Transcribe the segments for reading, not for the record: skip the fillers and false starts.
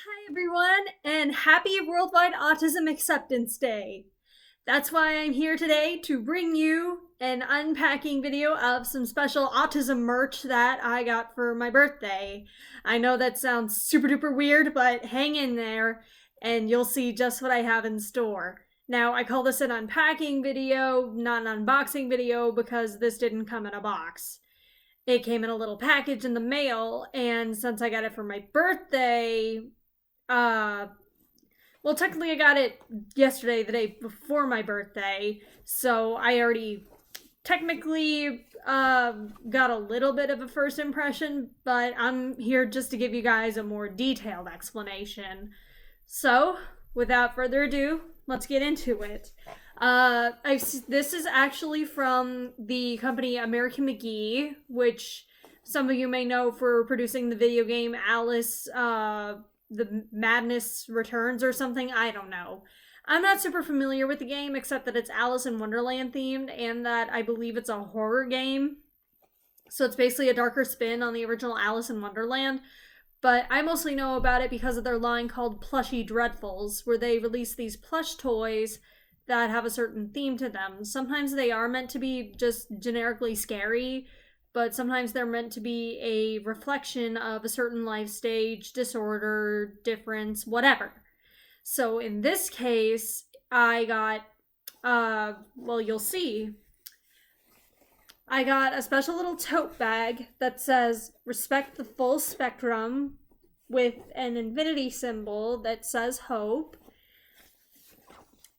Hi everyone, and happy Worldwide Autism Acceptance Day. That's why I'm here today to bring you an unpacking video of some special autism merch that I got for my birthday. I know that sounds super duper weird, but hang in there and you'll see just what I have in store. Now, I call this an unpacking video, not an unboxing video, because this didn't come in a box. It came in a little package in the mail, and since I got it for my birthday, uh, well, technically, I got it yesterday, the day before my birthday, so I already technically got a little bit of a first impression, but I'm here just to give you guys a more detailed explanation. So, without further ado, let's get into it. This is actually from the company American McGee, which some of you may know for producing the video game Alice, the Madness Returns or something. I don't know. I'm not super familiar with the game, except that it's Alice in Wonderland themed and that I believe it's a horror game. So it's basically a darker spin on the original Alice in Wonderland. But I mostly know about it because of their line called Plushie Dreadfuls, where they release these plush toys that have a certain theme to them. Sometimes they are meant to be just generically scary, but sometimes they're meant to be a reflection of a certain life stage, disorder, difference, whatever. So in this case, I got, well, you'll see. I got a special little tote bag that says respect the full spectrum with an infinity symbol that says hope.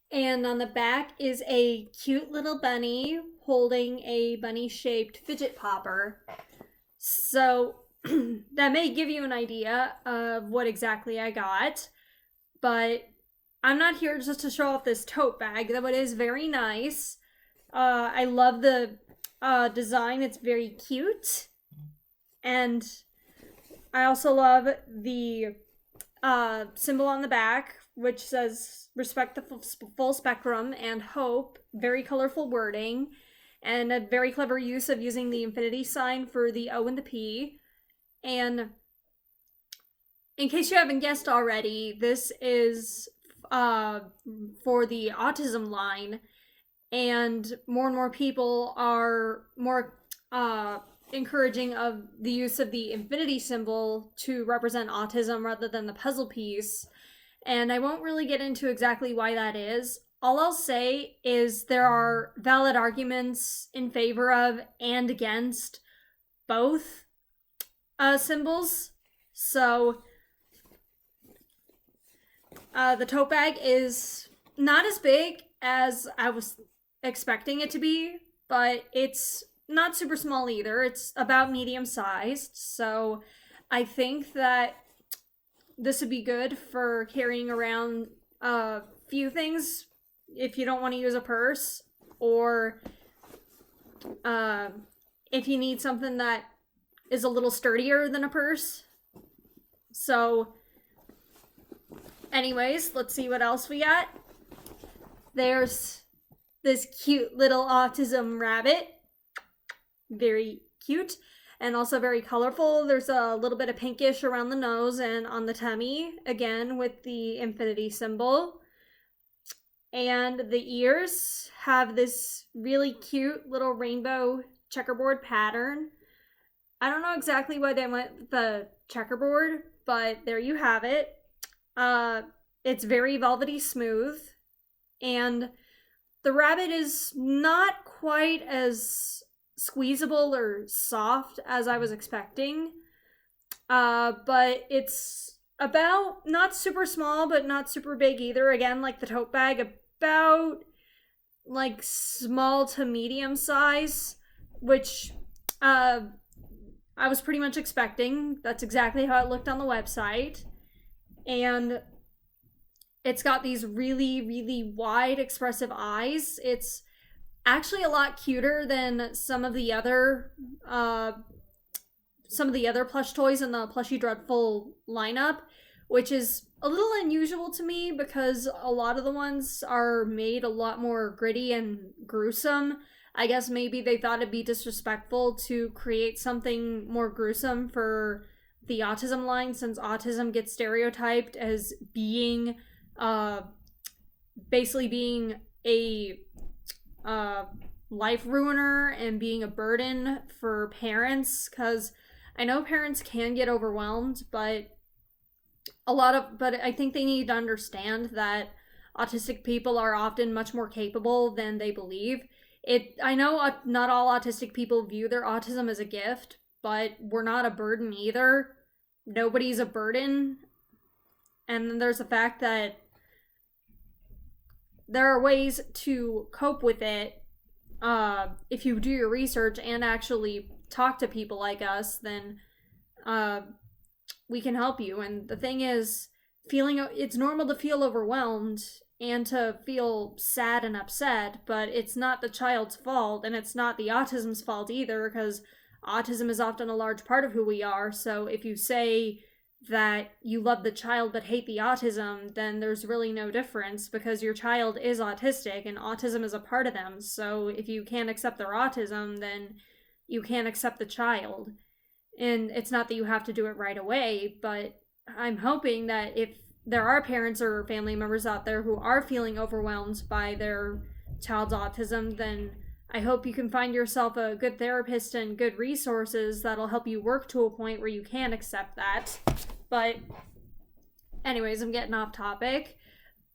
And on the back is a cute little bunny holding a bunny-shaped fidget popper. So that may give you an idea of what exactly I got. But I'm not here just to show off this tote bag, though it is very nice. I love the design. It's very cute. And I also love the symbol on the back, which says respect the full spectrum and hope. Very colorful wording and a very clever use of using the infinity sign for the O and the P. And in case you haven't guessed already, this is for the autism line, and more people are more encouraging of the use of the infinity symbol to represent autism rather than the puzzle piece. And I won't really get into exactly why that is. All I'll say is there are valid arguments in favor of and against both symbols. So the tote bag is not as big as I was expecting it to be, but it's not super small either. It's about medium sized. So I think that this would be good for carrying around a few things if you don't want to use a purse, or if you need something that is a little sturdier than a purse. So anyways, let's see what else we got. There's this cute little Autism Rabbit. Very cute. And also very colorful. There's a little bit of pinkish around the nose and on the tummy, again with the infinity symbol. And the ears have this really cute little rainbow checkerboard pattern. I don't know exactly why they went with the checkerboard, but there you have it. It's very velvety smooth, and the rabbit is not quite as squeezable or soft as I was expecting, but it's about not super small but not super big either. Again, like the tote bag, about like small to medium size, which I was pretty much expecting. That's exactly how it looked on the website. And it's got these really wide expressive eyes. It's actually a lot cuter than some of the other plush toys in the Plushie Dreadful lineup, which is a little unusual to me because a lot of the ones are made a lot more gritty and gruesome. I guess maybe they thought it'd be disrespectful to create something more gruesome for the autism line, since autism gets stereotyped as being basically being a life ruiner and being a burden for parents, because I know parents can get overwhelmed, but I think they need to understand that autistic people are often much more capable than they believe. I know not all autistic people view their autism as a gift, but we're not a burden either. Nobody's a burden. And then there's the fact that there are ways to cope with it. If you do your research and actually talk to people like us, then we can help you. And the thing is, it's normal to feel overwhelmed and to feel sad and upset, but it's not the child's fault, and it's not the autism's fault either, because autism is often a large part of who we are. So if you say that you love the child but hate the autism, then there's really no difference, because your child is autistic and autism is a part of them. So if you can't accept their autism, then you can't accept the child. And it's not that you have to do it right away, but I'm hoping that if there are parents or family members out there who are feeling overwhelmed by their child's autism, then I hope you can find yourself a good therapist and good resources that'll help you work to a point where you can accept that. But anyways, I'm getting off topic.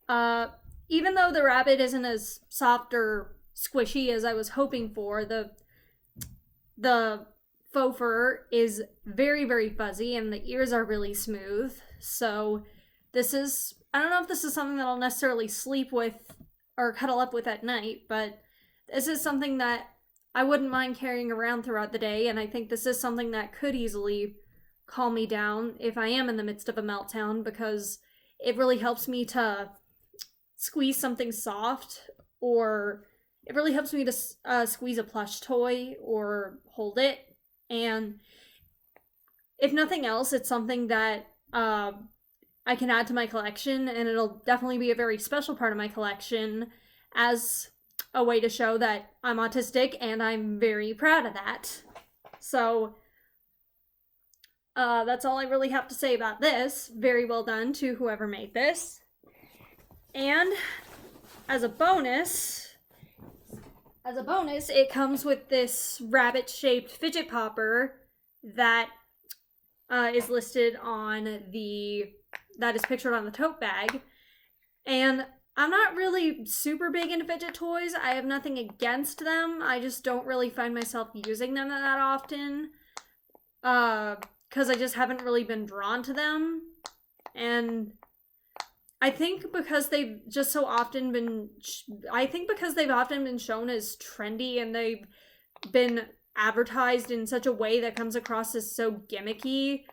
Even though the rabbit isn't as soft or squishy as I was hoping for, the faux fur is very, very fuzzy, and the ears are really smooth. So I don't know if this is something that I'll necessarily sleep with or cuddle up with at night, but this is something that I wouldn't mind carrying around throughout the day, and I think this is something that could easily calm me down if I am in the midst of a meltdown, because it really helps me to squeeze something soft, or it really helps me to squeeze a plush toy or hold it. And if nothing else, it's something that I can add to my collection, and it'll definitely be a very special part of my collection as a way to show that I'm autistic, and I'm very proud of that. So that's all I really have to say about this. Very well done to whoever made this. And as a bonus, it comes with this rabbit-shaped fidget popper that is listed on that is pictured on the tote bag. And I'm not really super big into fidget toys. I have nothing against them. I just don't really find myself using them that often. Because I just haven't really been drawn to them. And I think because they've often been shown as trendy, and they've been advertised in such a way that comes across as so gimmicky.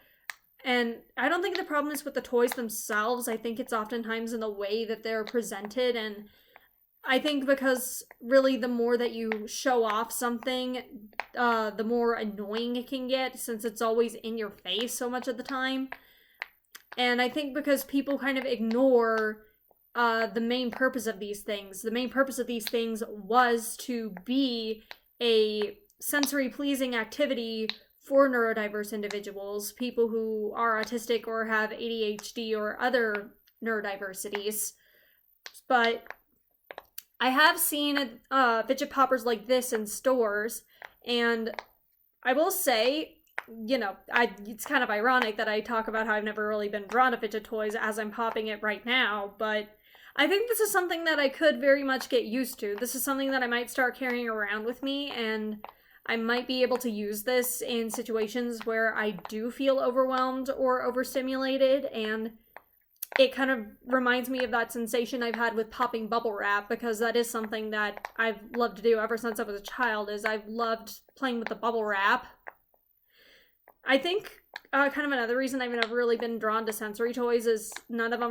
And I don't think the problem is with the toys themselves. I think it's oftentimes in the way that they're presented. And I think because really the more that you show off something, the more annoying it can get, since it's always in your face so much of the time. And I think because people kind of ignore the main purpose of these things. The main purpose of these things was to be a sensory pleasing activity for neurodiverse individuals, people who are autistic or have ADHD or other neurodiversities. But I have seen fidget poppers like this in stores, and I will say, it's kind of ironic that I talk about how I've never really been drawn to fidget toys as I'm popping it right now, but I think this is something that I could very much get used to. This is something that I might start carrying around with me, and I might be able to use this in situations where I do feel overwhelmed or overstimulated, and it kind of reminds me of that sensation I've had with popping bubble wrap, because that is something that I've loved to do ever since I was a child, is I've loved playing with the bubble wrap. I think kind of another reason I've never really been drawn to sensory toys is not a lot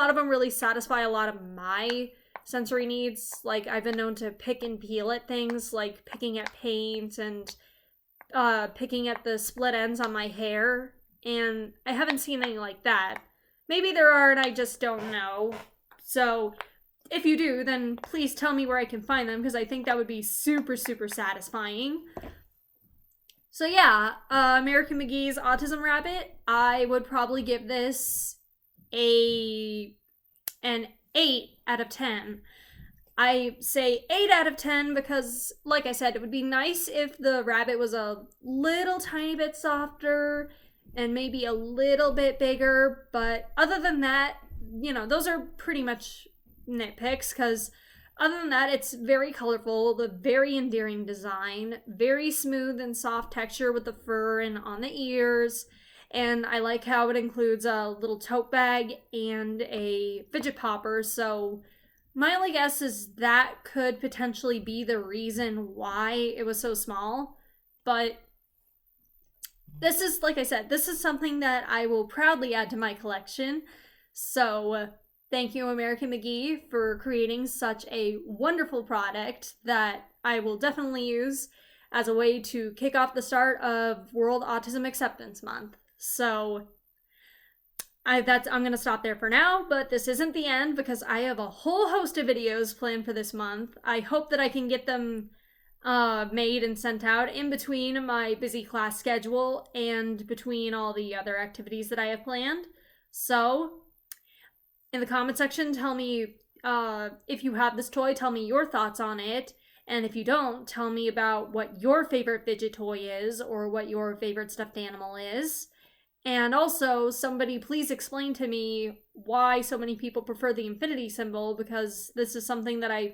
of them really satisfy a lot of my sensory needs. Like, I've been known to pick and peel at things, like picking at paint and picking at the split ends on my hair, and I haven't seen anything like that. Maybe there are and I just don't know. So if you do, then please tell me where I can find them, because I think that would be super, super satisfying. So yeah, American McGee's Autism Rabbit, I would probably give this an 8 out of 10. I say 8 out of 10 because, like I said, it would be nice if the rabbit was a little tiny bit softer and maybe a little bit bigger. But other than that, those are pretty much nitpicks because other than that, it's very colorful, the very endearing design, very smooth and soft texture with the fur and on the ears. And I like how it includes a little tote bag and a fidget popper. So my only guess is that could potentially be the reason why it was so small. But this is, like I said, this is something that I will proudly add to my collection. So thank you, American McGee, for creating such a wonderful product that I will definitely use as a way to kick off the start of World Autism Acceptance Month. So I'm going to stop there for now, but this isn't the end because I have a whole host of videos planned for this month. I hope that I can get them made and sent out in between my busy class schedule and between all the other activities that I have planned. So in the comment section, tell me if you have this toy, tell me your thoughts on it. And if you don't, tell me about what your favorite fidget toy is or what your favorite stuffed animal is. And also, somebody please explain to me why so many people prefer the infinity symbol, because this is something that I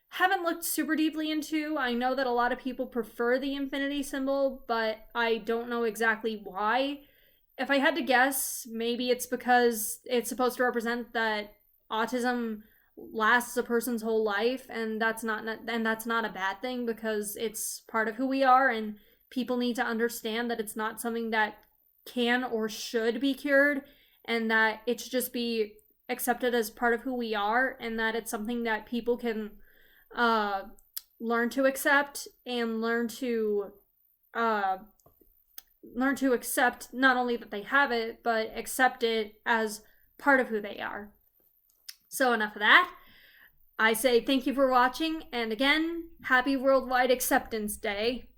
haven't looked super deeply into. I know that a lot of people prefer the infinity symbol, but I don't know exactly why. If I had to guess, maybe it's because it's supposed to represent that autism lasts a person's whole life, and that's not a bad thing because it's part of who we are, and people need to understand that it's not something that can or should be cured, and that it should just be accepted as part of who we are, and that it's something that people can learn to accept and learn to accept not only that they have it, but accept it as part of who they are. So enough of that. I say thank you for watching, and again, happy Worldwide Acceptance Day.